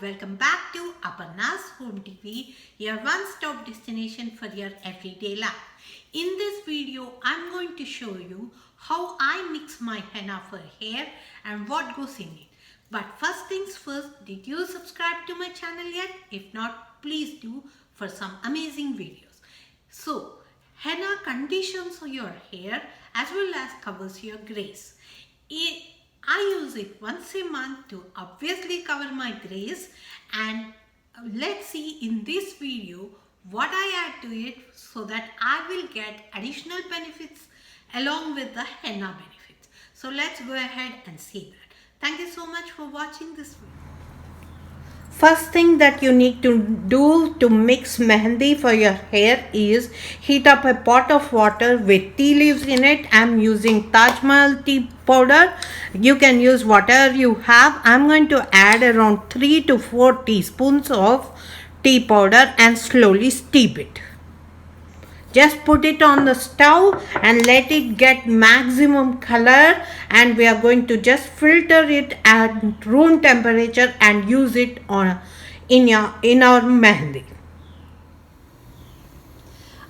welcome back to Aparna's Home TV, your one-stop destination for your everyday life. In this video, I'm going to show you how I mix my henna for hair and what goes in it. But first things first, did you subscribe to my channel yet? If not, please do for some amazing videos. So, henna conditions your hair as well as covers your grays. I use it once a month to obviously cover my grays, and let's see in this video what I add to it so that I will get additional benefits along with the henna benefits. So let's go ahead and see that. Thank you so much for watching this video. First thing that you need to do to mix mehendi for your hair is heat up a pot of water with tea leaves in it. I'm using Taj Mahal tea powder. You can use whatever you have. I'm going to add around 3 to 4 teaspoons of tea powder and slowly steep it. Just put it on the stove and let it get maximum color, and we are going to just filter it at room temperature and use it on in our mehendi.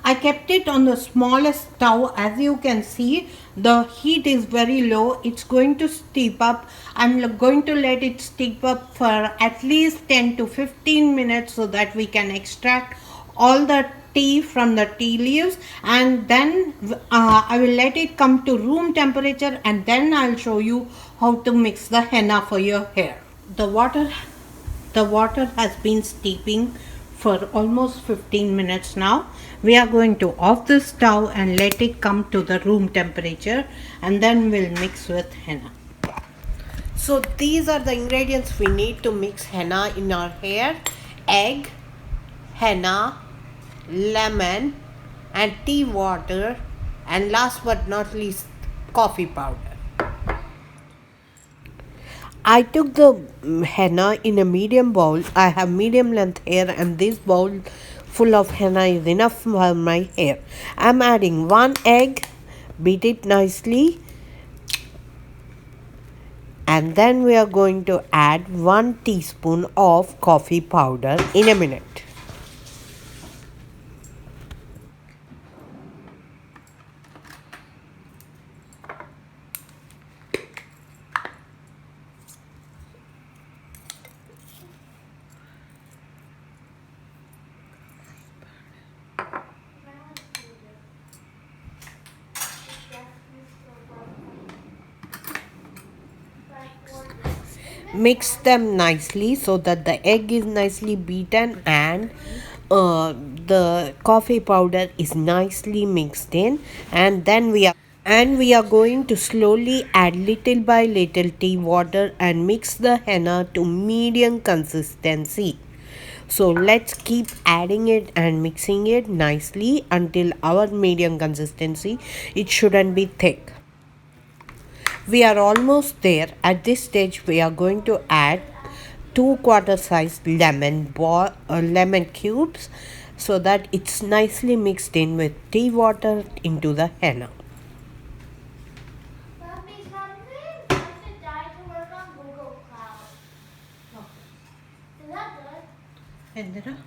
I kept it on the smallest stove. As you can see, the heat is very low. It's going to steep up. I'm going to let it steep up for at least 10 to 15 minutes so that we can extract all the tea from the tea leaves, and then I will let it come to room temperature, and then I'll show you how to mix the henna for your hair. The water has been steeping for almost 15 minutes now. We are going to off the stove and let it come to the room temperature, and then we'll mix with henna. So these are the ingredients we need to mix henna in our hair: egg, henna, lemon and tea water, and last but not least, coffee powder. I took the henna in a medium bowl. I have medium length hair, and this bowl full of henna is enough for my hair. I'm adding 1 egg, beat it nicely, and then we are going to add 1 teaspoon of coffee powder in a minute. Mix them nicely so that the egg is nicely beaten and the coffee powder is nicely mixed in, and then we are going to slowly add little by little tea water and mix the henna to medium consistency. So let's keep adding it and mixing it nicely until our medium consistency. It shouldn't be thick. We are almost there. At this stage, we are going to add 2 quarter size lemon cubes so that it's nicely mixed in with tea water into the henna. Henna?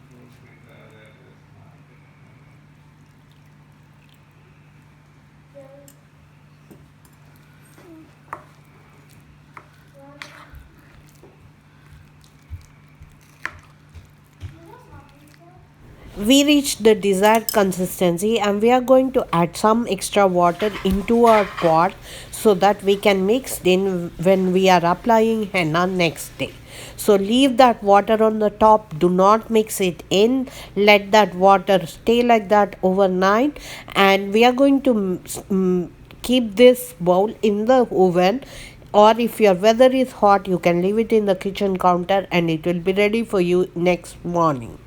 We reached the desired consistency, and we are going to add some extra water into our pot so that we can mix in when we are applying henna next day. So leave that water on the top, do not mix it in, let that water stay like that overnight, and we are going to keep this bowl in the oven, or if your weather is hot you can leave it in the kitchen counter and it will be ready for you next morning.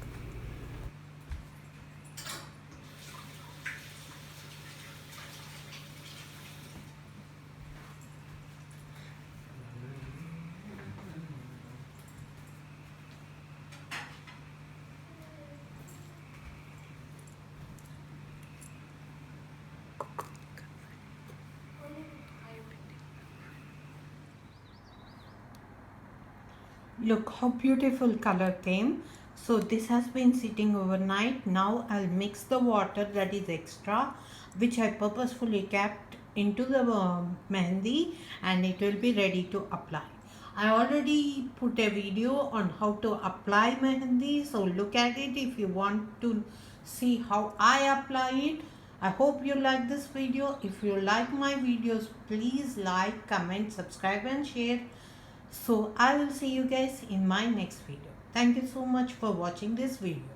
Look how beautiful color came. So this has been sitting overnight. Now I'll mix the water that is extra, which I purposefully kept into the mehendi, and it will be ready to apply. I already put a video on how to apply mehendi, so look at it if you want to see how I apply it. I hope you like this video. If you like my videos, please like, comment, subscribe and share. So I will see you guys in my next video. Thank you so much for watching this video.